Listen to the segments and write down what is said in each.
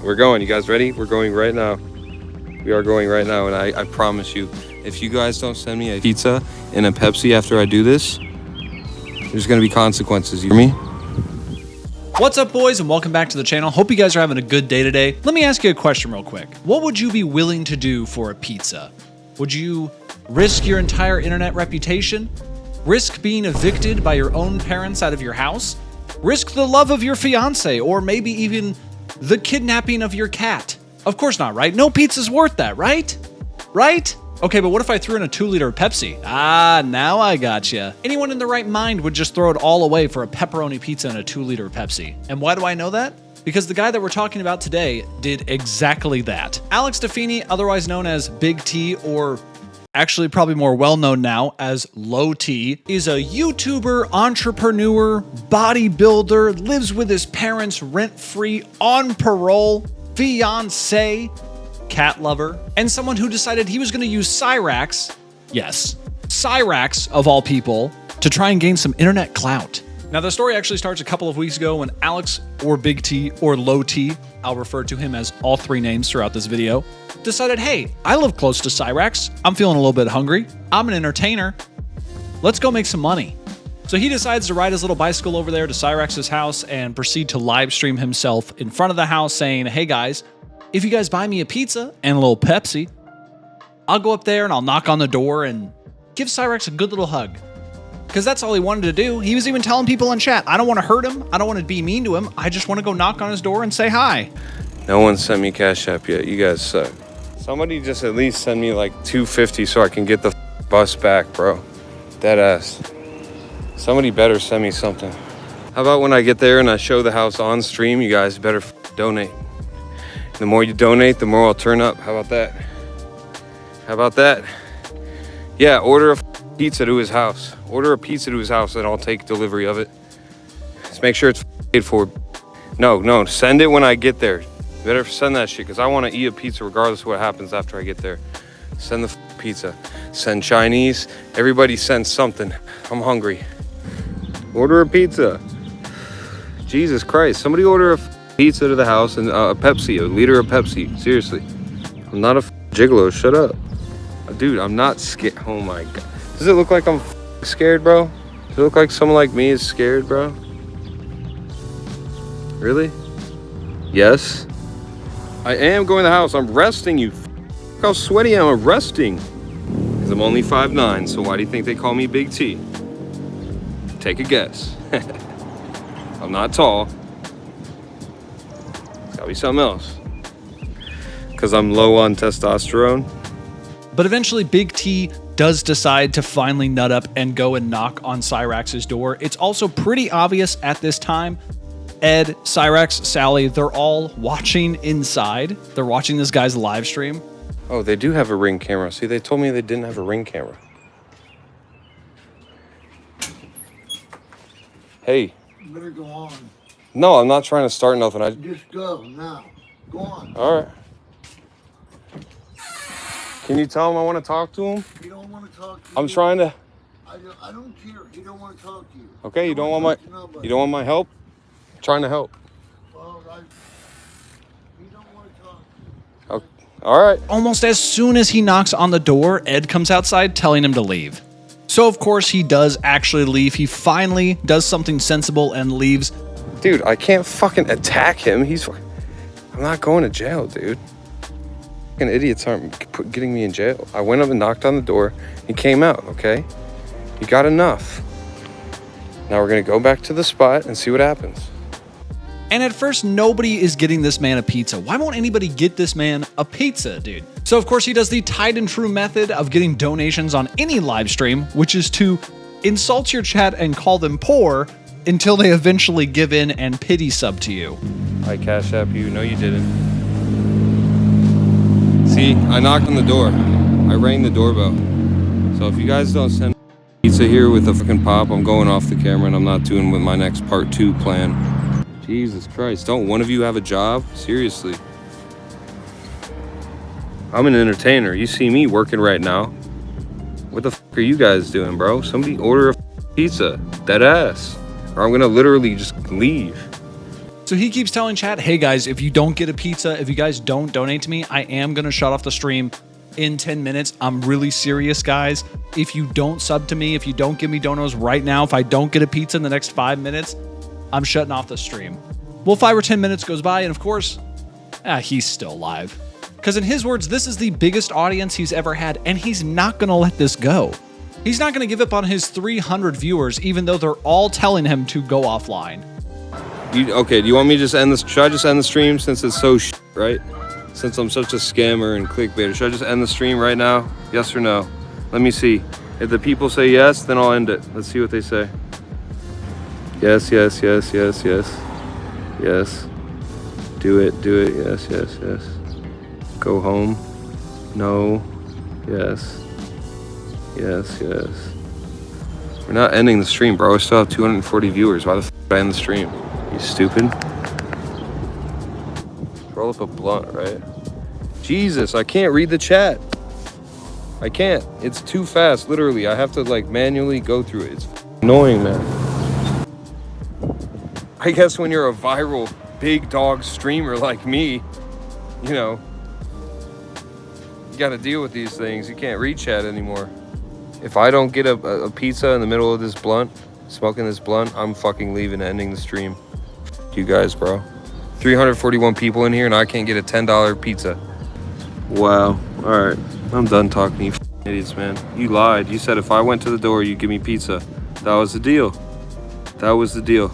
We're going. You guys ready? We're going right now. We are going right now, and I promise you, if you guys don't send me a pizza and a Pepsi after I do this, there's gonna be consequences. You hear me? What's up, boys, and welcome back to the channel. Hope you guys are having a good day today. Let me ask you a question real quick. What would you be willing to do for a pizza? Would you risk your entire internet reputation? Risk being evicted by your own parents out of your house? Risk the love of your fiance, or maybe even the kidnapping of your cat? Of course not, right? No pizza's worth that, right? Right? Okay, but what if I threw in a 2-liter of Pepsi? Ah, now I gotcha. Anyone in their right mind would just throw it all away for a pepperoni pizza and a 2-liter of Pepsi. And why do I know that? Because the guy that we're talking about today did exactly that. Alex DeFini, otherwise known as Big T, or actually probably more well-known now as Low T, is a YouTuber, entrepreneur, bodybuilder, lives with his parents rent-free, on parole, fiance, cat lover, and someone who decided he was going to use Cyrax, yes, Cyrax of all people, to try and gain some internet clout. Now, the story actually starts a couple of weeks ago when Alex, or Big T, or Low T, I'll refer to him as all three names throughout this video, decided, hey, I live close to Cyrax. I'm feeling a little bit hungry. I'm an entertainer. Let's go make some money. So he decides to ride his little bicycle over there to Cyrax's house and proceed to live stream himself in front of the house saying, hey guys, if you guys buy me a pizza and a little Pepsi, I'll go up there and I'll knock on the door and give Cyrax a good little hug. Because that's all he wanted to do. He was even telling people in chat, I don't want to hurt him. I don't want to be mean to him. I just want to go knock on his door and say hi. No one sent me Cash App yet. You guys suck. Somebody just at least send me like $250 so I can get the bus back, bro. Dead ass. Somebody better send me something. How about when I get there and I show the house on stream, you guys better donate. The more you donate, the more I'll turn up. How about that? How about that? Yeah, order a pizza to his house. Order a pizza to his house and I'll take delivery of it. Just make sure it's paid for. No, send it when I get there. You better send that shit because I want to eat a pizza regardless of what happens after I get there. Send the pizza. Send Chinese. Everybody send something. I'm hungry. Order a pizza. Jesus Christ. Somebody order a pizza to the house and a Pepsi, a liter of Pepsi. Seriously. I'm not a gigolo. Shut up. Dude, I'm not scared. Oh my God. Does it look like I'm scared, bro? Does it look like someone like me is scared, bro? Really? Yes. I am going to the house. I'm resting, you. Look how sweaty I am. I'm resting. Because I'm only 5'9", so why do you think they call me Big T? Take a guess. I'm not tall. It's gotta be something else. Because I'm low on testosterone. But eventually Big T does decide to finally nut up and go and knock on Cyrax's door. It's also pretty obvious at this time. Ed, Cyrax, Sally, they're all watching inside. They're watching this guy's live stream. Oh, they do have a Ring camera. See, they told me they didn't have a Ring camera. Hey. You better go on. No, I'm not trying to start nothing. Just go now. Go on. All right. Can you tell him I want to talk to him? He don't want to talk to you. I'm trying to. I don't care. He don't want to talk to you. Okay, you don't want my help? I'm trying to help. Well, he don't want to talk to you. Okay. All right. Almost as soon as he knocks on the door, Ed comes outside telling him to leave. So of course he does actually leave. He finally does something sensible and leaves. Dude, I can't fucking attack him. I'm not going to jail, dude. Fucking idiots aren't getting me in jail. I went up and knocked on the door. He came out, okay? You got enough. Now we're going to go back to the spot and see what happens. And at first, nobody is getting this man a pizza. Why won't anybody get this man a pizza, dude? So of course he does the tried and true method of getting donations on any live stream, which is to insult your chat and call them poor until they eventually give in and pity sub to you. I Cash App you. No, you didn't. See, I knocked on the door. I rang the doorbell. So if you guys don't send pizza here with a fucking pop, I'm going off the camera and I'm not doing with my next part 2 plan. Jesus Christ, don't one of you have a job? Seriously. I'm an entertainer. You see me working right now. What the fuck are you guys doing, bro? Somebody order a pizza. Dead ass. Or I'm gonna literally just leave. So he keeps telling chat, hey guys, if you don't get a pizza, if you guys don't donate to me, I am going to shut off the stream in 10 minutes. I'm really serious, guys. If you don't sub to me, if you don't give me donos right now, if I don't get a pizza in the next 5 minutes, I'm shutting off the stream. Well, 5 or 10 minutes goes by, and of course, he's still live. Because in his words, this is the biggest audience he's ever had, and he's not going to let this go. He's not going to give up on his 300 viewers, even though they're all telling him to go offline. Okay, do you want me to just end this? Should I just end the stream since it's so right? Since I'm such a scammer and clickbaiter, should I just end the stream right now? Yes or no? Let me see. If the people say yes, then I'll end it. Let's see what they say. Yes, yes, yes, yes, yes. Yes. Do it, yes, yes, yes. Go home. No. Yes. Yes, yes. We're not ending the stream, bro. I still have 240 viewers. Why the f did I end the stream? You stupid. Roll up a blunt, right? Jesus, I can't read the chat. I can't. It's too fast, literally. I have to like manually go through it. It's annoying, man. I guess when you're a viral big dog streamer like me, you know, you gotta deal with these things. You can't read chat anymore. If I don't get a pizza in the middle of this blunt, smoking this blunt, I'm fucking leaving and ending the stream. You guys, bro. 341 people in here and I can't get a $10 pizza. Wow. All right. I'm done talking to you idiots, man. You lied. You said if I went to the door, you'd give me pizza. That was the deal. That was the deal.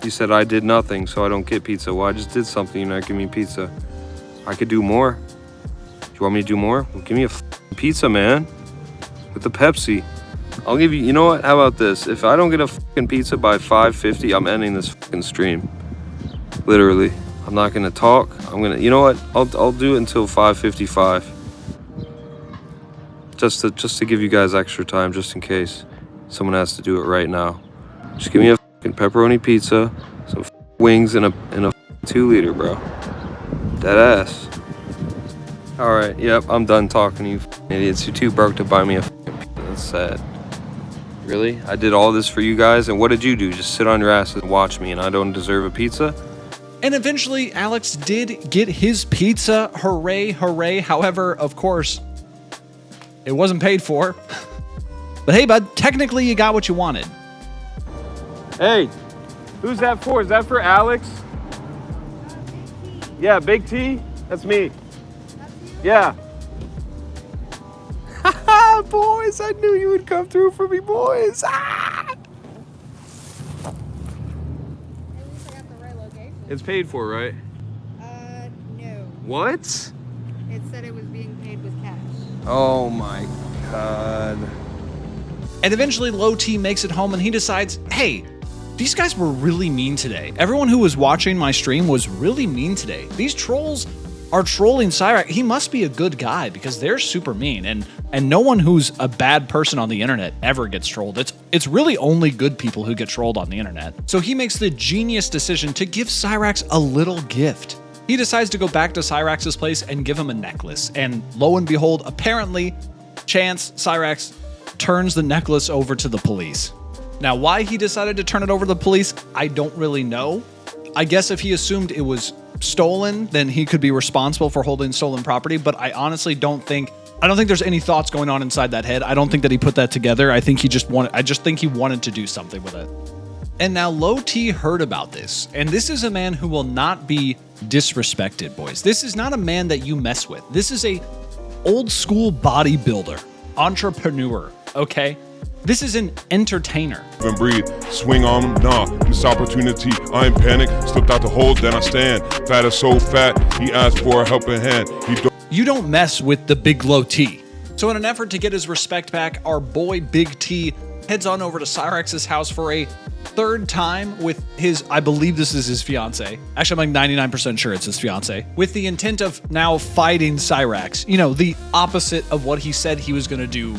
You said I did nothing, so I don't get pizza. Well, I just did something. You're not giving me pizza. I could do more. Do you want me to do more? Well, give me a pizza, man. With the Pepsi. I'll give you, you know what? How about this? If I don't get a fucking pizza by 5:50, I'm ending this fucking stream. Literally. I'm not gonna talk. I'm gonna, you know what? I'll do it until 5:55. Just to give you guys extra time, just in case someone has to do it right now. Just give me a fucking pepperoni pizza, some wings, and a 2-liter, bro. Dead ass. All right. Yep. I'm done talking to you idiots. You're too broke to buy me a fucking pizza. That's sad. Really? I did all this for you guys, and what did you do? Just sit on your ass and watch me, and I don't deserve a pizza? And eventually, Alex did get his pizza. Hooray, hooray. However, of course, it wasn't paid for. But hey, bud, technically you got what you wanted. Hey, who's that for? Is that for Alex? Yeah, Big T? That's me. Yeah. Boys, I knew you would come through for me, boys. At least I got the right location. It's paid for, right? No. What? It said it was being paid with cash. Oh my God. And eventually, Low T makes it home and he decides, hey, these guys were really mean today. Everyone who was watching my stream was really mean today. These trolls are trolling Cyrax. He must be a good guy because they're super mean. And no one who's a bad person on the internet ever gets trolled. It's really only good people who get trolled on the internet. So he makes the genius decision to give Cyrax a little gift. He decides to go back to Cyrax's place and give him a necklace. And lo and behold, apparently, Cyrax turns the necklace over to the police. Now, why he decided to turn it over to the police, I don't really know. I guess if he assumed it was stolen, then he could be responsible for holding stolen property, but I honestly don't think there's any thoughts going on inside that head. I don't think that he put that together. I just think he wanted to do something with it. And now Low T heard about this, and this is a man who will not be disrespected, boys. This is not a man that you mess with. This is a old school bodybuilder, entrepreneur, okay? This is an entertainer. And breathe, swing on him, nah, this opportunity, I ain't panic, slipped out the hole, then I stand, fat is so fat, he asked for a helping hand, You don't mess with the big Low T. So in an effort to get his respect back, our boy Big T heads on over to Cyrax's house for a third time with his, I believe this is his fiance. Actually, I'm like 99% sure it's his fiance, with the intent of now fighting Cyrax. You know, the opposite of what he said he was gonna do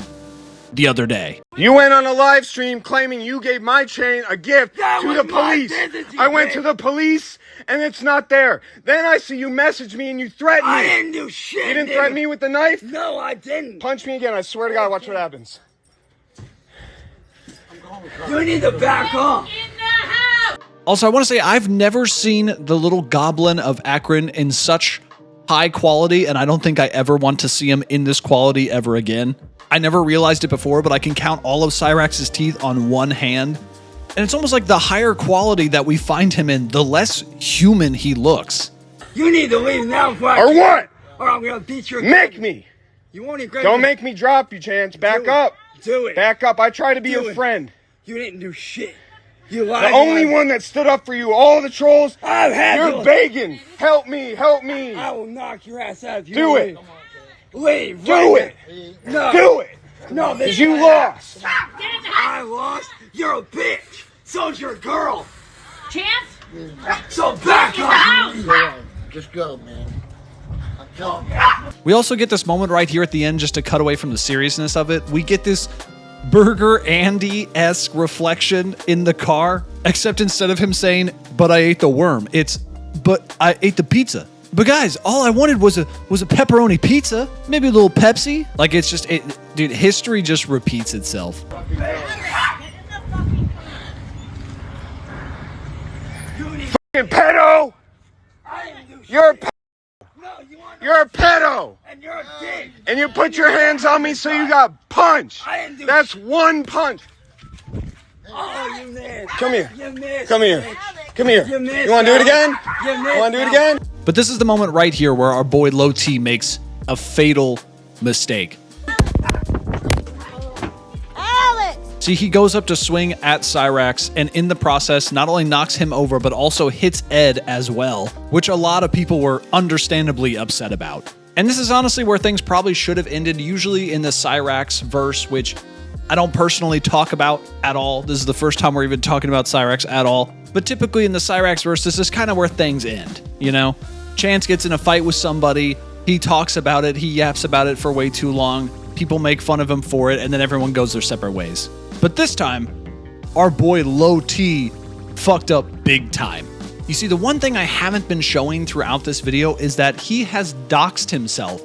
the other day. You went on a live stream claiming you gave my chain a gift to the police. I went to the police and it's not there. Then I see you message me and you threatened me. I didn't do shit. You didn't threaten me with the knife? No, I didn't. Punch me again. I swear to God, watch what happens. You need to back off. Also, I want to say I've never seen the little goblin of Akron in such high quality, and I don't think I ever want to see him in this quality ever again. I never realized it before, but I can count all of Cyrax's teeth on one hand. And it's almost like the higher quality that we find him in, the less human he looks. You need to leave now, Or what? Or I'm gonna beat your. Make me. You won't regret. Don't make me drop you, Chance. Back up. Do it. Back up. I try to be Do your it. friend. You didn't do shit. You lied. The only one that stood up for you, all the trolls. I've had You're to. begging. Help me. Help me. I will knock your ass out if you Do leave. it. Leave. Do right it. now. No. Do it. No, Because you lost. I lost. You're a bitch. So's your girl. Chance? So back up. Just go, man. I'm telling you. We also get this moment right here at the end, just to cut away from the seriousness of it. We get this Burger Andy-esque reflection in the car, except instead of him saying, "But I ate the worm," it's, "But I ate the pizza." But guys, all I wanted was a pepperoni pizza, maybe a little Pepsi. Like, it's just, dude, history just repeats itself. Fucking pedo. You're a pedo. You're a pedo. And you're a dick. And you put your hands on me, so you got punched. I didn't do That's one punch. Oh, you missed. Come here. You missed. Come here. Come here. You missed. You want to do it again? You missed. You want to do it again? But this is the moment right here where our boy Low T makes a fatal mistake. Alex! See, he goes up to swing at Cyrax, and in the process, not only knocks him over, but also hits Ed as well, which a lot of people were understandably upset about. And this is honestly where things probably should have ended, usually in the Cyrax verse, which I don't personally talk about at all. This is the first time we're even talking about Cyrax at all. But typically in the Cyrax verse, this is kind of where things end, you know? Chance gets in a fight with somebody, he talks about it, he yaps about it for way too long, people make fun of him for it, and then everyone goes their separate ways. But this time, our boy Low T fucked up big time. You see, the one thing I haven't been showing throughout this video is that he has doxed himself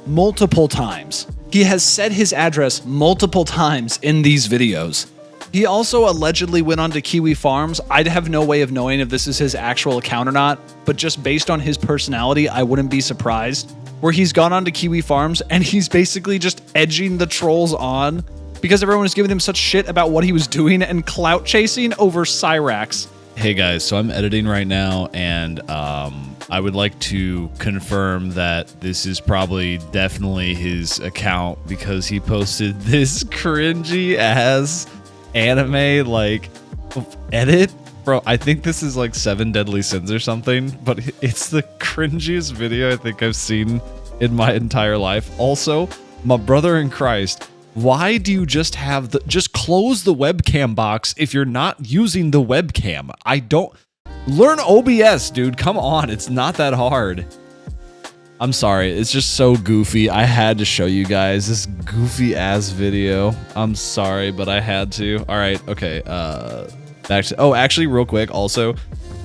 multiple times. He has said his address multiple times in these videos. He also allegedly went on to Kiwi Farms. I'd have no way of knowing if this is his actual account or not, but just based on his personality, I wouldn't be surprised. Where he's gone on to Kiwi Farms and he's basically just edging the trolls on because everyone was giving him such shit about what he was doing and clout chasing over Cyrax. Hey guys, so I'm editing right now, and I would like to confirm that this is probably definitely his account because he posted this cringy ass anime like edit. Bro, I think this is like 7 Deadly Sins or something, but it's the cringiest video I think I've seen in my entire life. Also, my brother in Christ, why do you just have just close the webcam box if you're not using the webcam? I don't learn OBS, dude. Come on, it's not that hard. I'm sorry, it's just so goofy. I had to show you guys this goofy ass video. I'm sorry, but I had to. All right, okay. Back to, oh, actually, real quick, also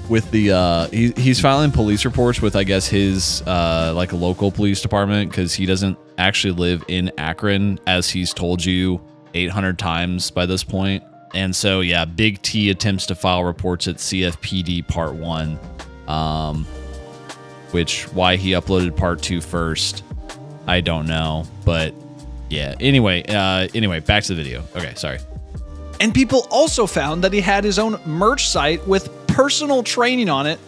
with the he's filing police reports with, I guess, his like local police department because he doesn't actually live in Akron, as he's told you 800 times by this point. And so, yeah, Big T attempts to file reports at CFPD Part 1. Which, why he uploaded Part 2 first, I don't know. But, yeah. Anyway, back to the video. Okay, sorry. And people also found that he had his own merch site with personal training on it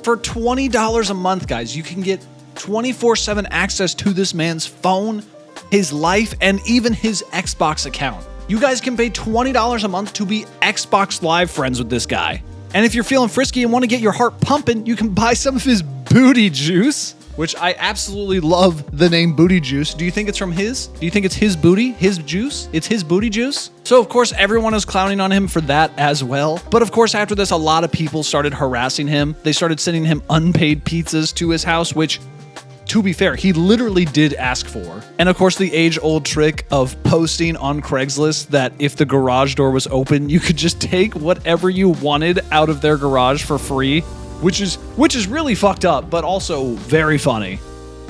for $20 a month, guys. You can get 24/7 access to this man's phone, his life, and even his Xbox account. You guys can pay $20 a month to be Xbox Live friends with this guy. And if you're feeling frisky and want to get your heart pumping, you can buy some of his booty juice, which I absolutely love the name booty juice. Do you think it's from his? Do you think it's his booty, his juice? It's his booty juice? So of course, everyone is clowning on him for that as well. But of course, after this, a lot of people started harassing him. They started sending him unpaid pizzas to his house, which, to be fair, he literally did ask for. And of course, the age-old trick of posting on Craigslist that if the garage door was open, you could just take whatever you wanted out of their garage for free, which is really fucked up, but also very funny.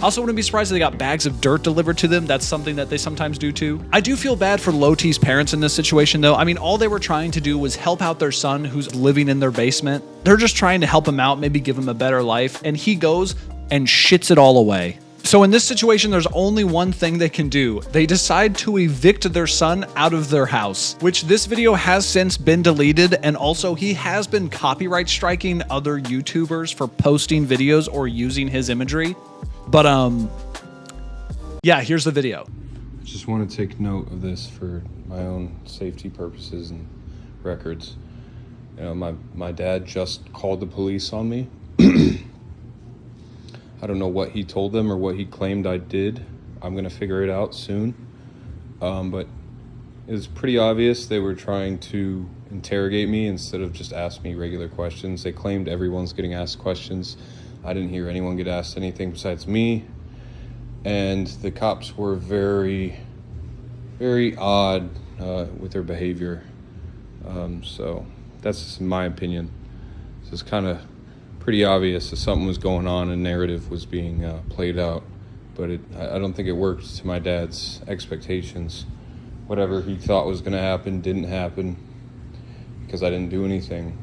Also, wouldn't be surprised if they got bags of dirt delivered to them. That's something that they sometimes do too. I do feel bad for Low T's parents in this situation though. I mean, all they were trying to do was help out their son who's living in their basement. They're just trying to help him out, maybe give him a better life, and he goes and shits it all away. So in this situation, there's only one thing they can do. They decide to evict their son out of their house, which this video has since been deleted. And also he has been copyright striking other YouTubers for posting videos or using his imagery. But yeah, here's the video. Just want to take note of this for my own safety purposes and records. You know, my dad just called the police on me. I don't know what he told them or what he claimed I did. I'm gonna figure it out soon. But it was pretty obvious they were trying to interrogate me instead of just ask me regular questions. They claimed everyone's getting asked questions. I didn't hear anyone get asked anything besides me. And the cops were very, very odd with their behavior. So that's just my opinion. So it's kind of pretty obvious that something was going on and narrative was being played out. But I don't think it worked to my dad's expectations. Whatever he thought was gonna happen didn't happen because I didn't do anything.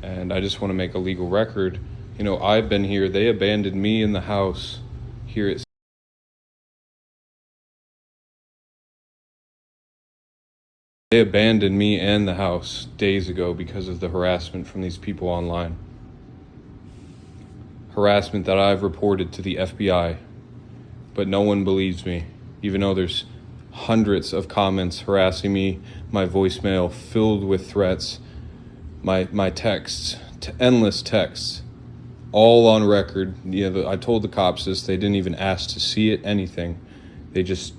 And I just want to make a legal record. You know, I've been here. They abandoned me in the house here at They abandoned me and the house days ago because of the harassment from these people online. Harassment that I've reported to the FBI, but no one believes me, even though there's hundreds of comments harassing me, my voicemail filled with threats, my texts, endless texts, all on record. You know, I told the cops this, they didn't even ask to see it, anything. They just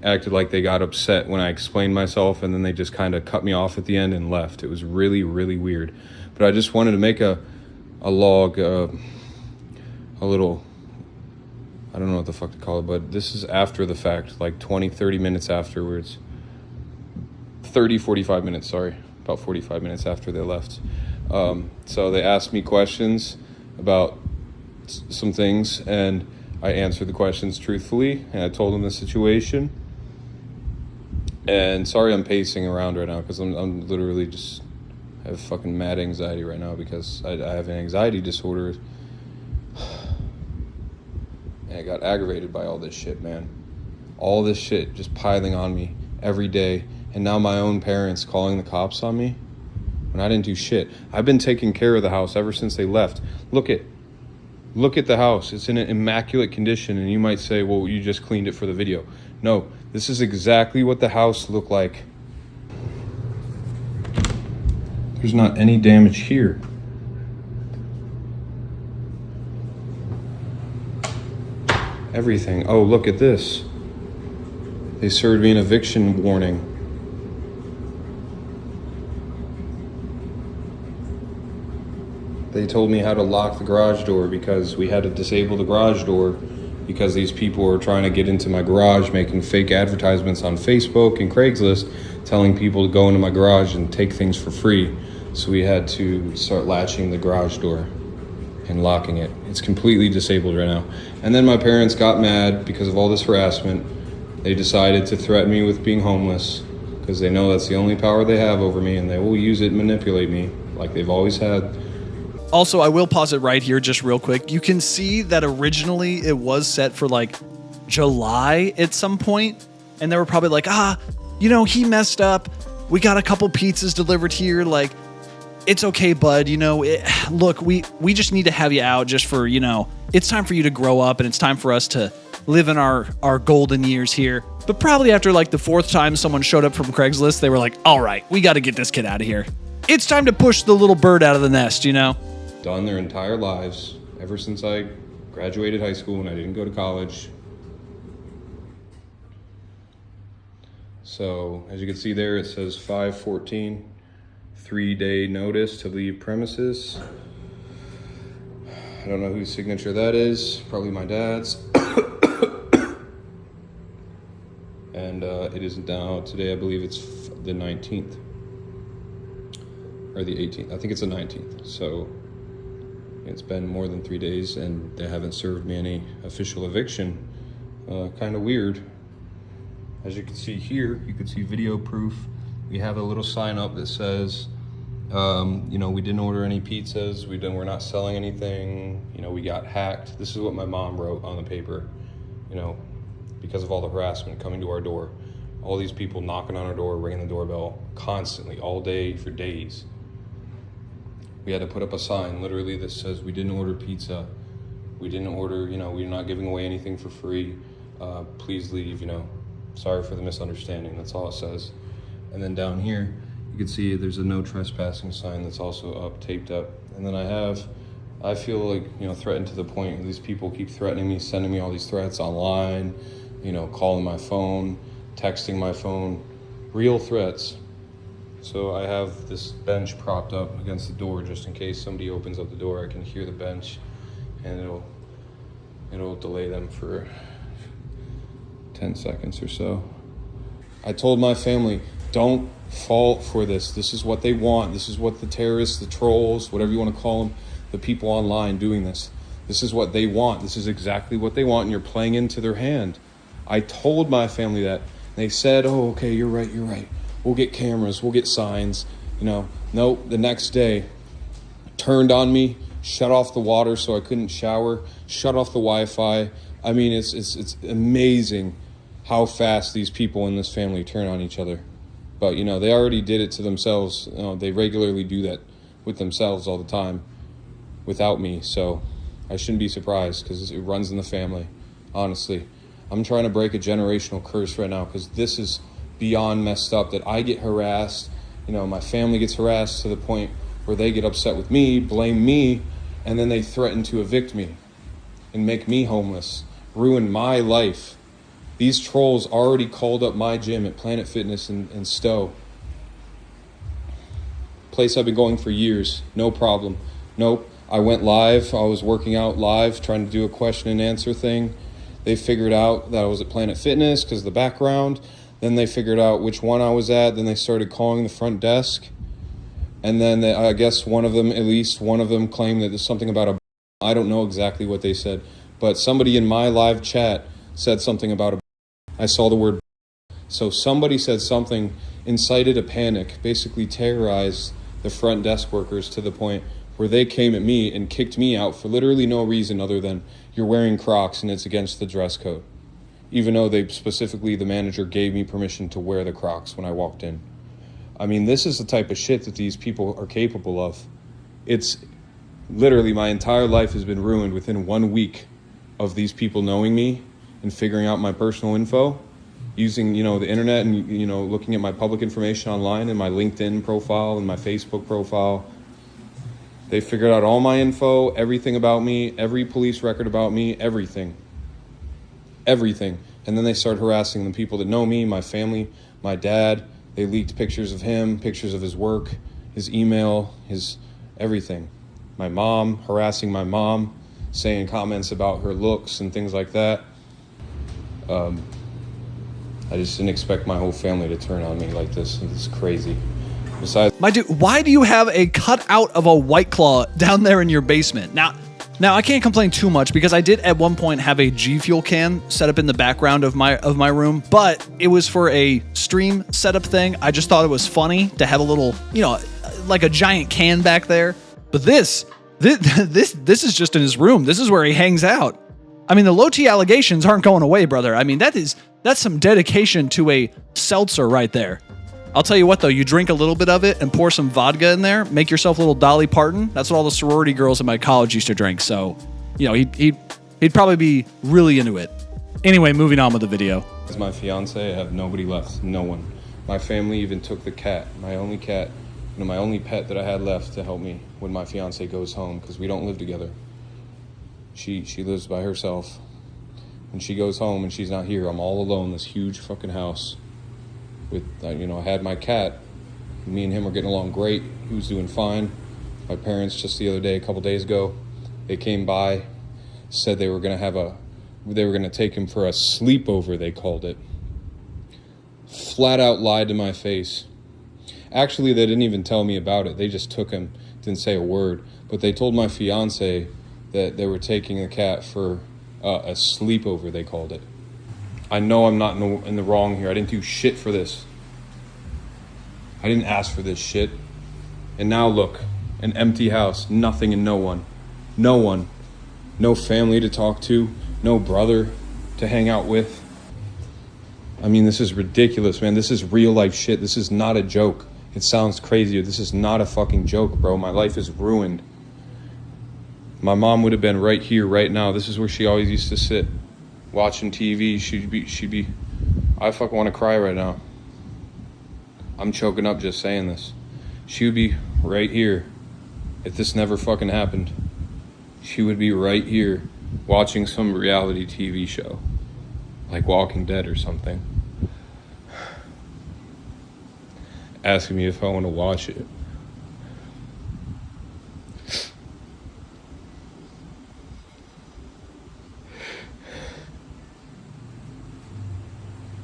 acted like they got upset when I explained myself, and then they just kind of cut me off at the end and left. It was really, really weird. But I just wanted to make a log, a little, I don't know what the fuck to call it, but this is after the fact, like 20, 30 minutes afterwards. 45 minutes, sorry. About 45 minutes after they left. So they asked me questions about some things, and I answered the questions truthfully, and I told them the situation. And sorry I'm pacing around right now because I'm literally just have fucking mad anxiety right now because I have an anxiety disorder. And I got aggravated by all this shit, man. All this shit just piling on me every day. And now my own parents calling the cops on me when I didn't do shit. I've been taking care of the house ever since they left. Look at the house. It's in an immaculate condition. And you might say, well, you just cleaned it for the video. No, this is exactly what the house looked like. There's not any damage here. Everything. Oh, look at this. They served me an eviction warning. They told me how to lock the garage door because we had to disable the garage door because these people were trying to get into my garage, making fake advertisements on Facebook and Craigslist, telling people to go into my garage and take things for free. So we had to start latching the garage door and locking it. It's completely disabled right now. And then my parents got mad because of all this harassment. They decided to threaten me with being homeless because they know that's the only power they have over me, and they will use it and manipulate me like they've always had. Also, I will pause it right here just real quick. You can see that originally it was set for like July at some point, and they were probably like, you know, he messed up. We got a couple pizzas delivered here. Like, it's okay, bud. You know, look, we just need to have you out just for, you know, it's time for you to grow up and it's time for us to live in our golden years here. But probably after like the fourth time someone showed up from Craigslist, they were like, all right, we got to get this kid out of here. It's time to push the little bird out of the nest, you know? Done their entire lives ever since I graduated high school and I didn't go to college. So as you can see there, it says 5/14, 3-day notice to leave premises. I don't know whose signature that is, probably my dad's. And it is now, today I believe it's the 19th or the 18th. I think it's the 19th. So It's been more than 3 days and they haven't served me any official eviction. Kind of weird. As you can see here, you can see video proof. We have a little sign up that says, you know, we didn't order any pizzas, we're not selling anything, you know, we got hacked. This is what my mom wrote on the paper, you know, because of all the harassment coming to our door. All these people knocking on our door, ringing the doorbell constantly, all day for days. We had to put up a sign literally that says we didn't order pizza. We didn't order, you know, we're not giving away anything for free. Please leave, you know. Sorry for the misunderstanding, that's all it says. And then down here, you can see there's a no trespassing sign that's also up, taped up. And then I feel like, you know, threatened to the point these people keep threatening me, sending me all these threats online, you know, calling my phone, texting my phone, real threats. So I have this bench propped up against the door just in case somebody opens up the door, I can hear the bench and it'll delay them for 10 seconds or so. I told my family, don't fall for this. This is what they want. This is what the terrorists, the trolls, whatever you want to call them, the people online doing this. This is what they want. This is exactly what they want, and you're playing into their hand. I told my family that. They said, oh, okay, you're right. We'll get cameras, we'll get signs. You know, nope, the next day, turned on me, shut off the water so I couldn't shower, shut off the Wi-Fi. I mean, it's amazing how fast these people in this family turn on each other. But, you know, they already did it to themselves. You know, they regularly do that with themselves all the time without me. So I shouldn't be surprised because it runs in the family, honestly. I'm trying to break a generational curse right now because this is beyond messed up that I get harassed. You know, my family gets harassed to the point where they get upset with me, blame me, and then they threaten to evict me and make me homeless, ruin my life. These trolls already called up my gym at Planet Fitness in Stowe. Place I've been going for years, no problem. Nope, I went live, I was working out live, trying to do a question and answer thing. They figured out that I was at Planet Fitness because of the background. Then they figured out which one I was at. Then they started calling the front desk. And then I guess one of them, at least one of them, claimed that there's something about a... I don't know exactly what they said. But somebody in my live chat said something about a... I saw the word... So somebody said something, incited a panic, basically terrorized the front desk workers to the point where they came at me and kicked me out for literally no reason other than you're wearing Crocs and it's against the dress code. Even though they specifically, the manager gave me permission to wear the Crocs when I walked in. I mean, this is the type of shit that these people are capable of. It's literally my entire life has been ruined within 1 week of these people knowing me and figuring out my personal info, using, you know, the internet and, you know, looking at my public information online and my LinkedIn profile and my Facebook profile. They figured out all my info, everything about me, every police record about me, everything. Everything. And then they started harassing the people that know me, my family, my dad. They leaked pictures of him, pictures of his work, his email, his everything. My mom, harassing my mom, saying comments about her looks and things like that. I just didn't expect my whole family to turn on me like this. It's crazy. Besides, My dude, why do you have a cutout of a White Claw down there in your basement? Now I can't complain too much because I did at one point have a G Fuel can set up in the background of my room, but it was for a stream setup thing. I just thought it was funny to have a little, you know, like a giant can back there. But this is just in his room. This is where he hangs out. I mean, the low T allegations aren't going away, brother. I mean, that's some dedication to a seltzer right there. I'll tell you what, though, you drink a little bit of it and pour some vodka in there, make yourself a little Dolly Parton. That's what all the sorority girls in my college used to drink. So, you know, he'd probably be really into it. Anyway, moving on with the video. as my fiance, I have nobody left, no one. My family even took the cat, my only cat, my only pet that I had left to help me when my fiance goes home, because we don't live together. She lives by herself. When she goes home and she's not here, I'm all alone in this huge fucking house. With, I had my cat. Me and him are getting along great. He was doing fine. My parents just the other day, a couple days ago, they came by, said they were gonna take him for a sleepover, they called it. Flat out lied to my face. Actually, they didn't even tell me about it. They just took him, didn't say a word. But they told my fiance that they were taking the cat for a sleepover, they called it. I know I'm not in the wrong here. I didn't do shit for this. I didn't ask for this shit. And now look, an empty house, nothing and no one. No one. No family to talk to, no brother to hang out with. I mean, this is ridiculous, man. This is real life shit. This is not a joke. It sounds crazy. This is not a fucking joke, bro. My life is ruined. My mom would have been right here, right now. This is where she always used to sit, watching TV. She'd be, I fucking want to cry right now. I'm choking up just saying this. She would be right here if this never fucking happened. She would be right here watching some reality TV show, like Walking Dead or something, asking me if I want to watch it.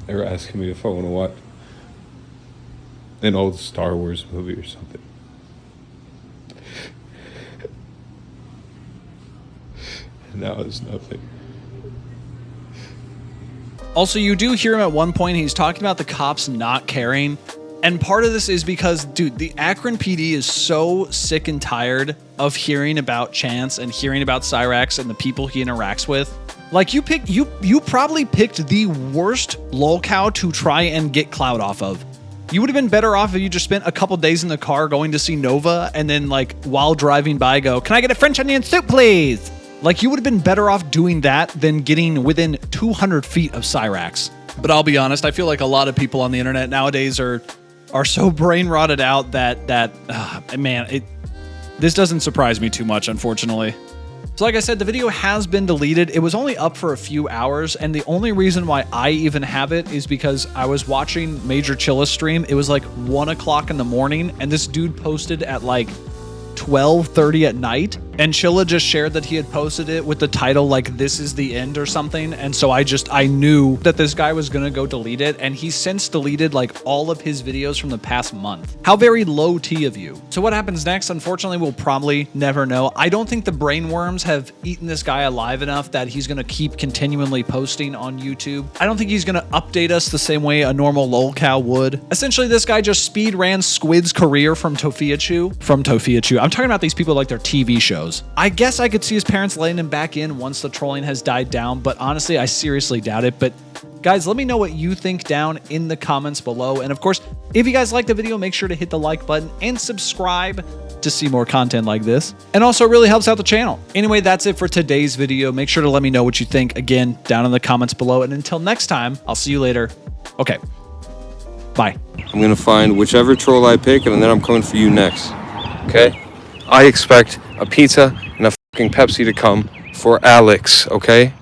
They were asking me if I want to watch an old Star Wars movie or something. And now it's nothing. Also, you do hear him at one point, he's talking about the cops not caring. And part of this is because, dude, the Akron PD is so sick and tired of hearing about Chance and hearing about Cyrax and the people he interacts with. Like, you probably picked the worst lolcow to try and get clout off of. You would have been better off if you just spent a couple days in the car going to see Nova and then, like, while driving by go, "Can I get a French onion soup, please?" Like, you would have been better off doing that than getting within 200 feet of Cyrax. But I'll be honest, I feel like a lot of people on the internet nowadays are so brain rotted out that this doesn't surprise me too much, unfortunately. So like I said, the video has been deleted. It was only up for a few hours, and the only reason why I even have it is because I was watching Major Chilla's stream. It was like 1 o'clock in the morning, and this dude posted at like 12:30 at night, and Chilla just shared that he had posted it with the title like "This is the end" or something, and so I knew that this guy was gonna go delete it, and he's since deleted like all of his videos from the past month. How very low T of you. So what happens next, unfortunately, we'll probably never know. I don't think the brainworms have eaten this guy alive enough that he's gonna keep continually posting on YouTube. I don't think he's gonna update us the same way a normal lolcow would. Essentially, this guy just speed ran Squid's career from Tofiachu. I'm talking about these people like their TV shows. I guess I could see his parents letting him back in once the trolling has died down, but honestly, I seriously doubt it. But guys, let me know what you think down in the comments below. And of course, if you guys like the video, make sure to hit the like button and subscribe to see more content like this. And also, it really helps out the channel. Anyway, that's it for today's video. Make sure to let me know what you think, again, down in the comments below. And until next time, I'll see you later. Okay, bye. I'm gonna find whichever troll I pick, and then I'm coming for you next, okay? I expect a pizza and a fucking Pepsi to come for Alex, okay?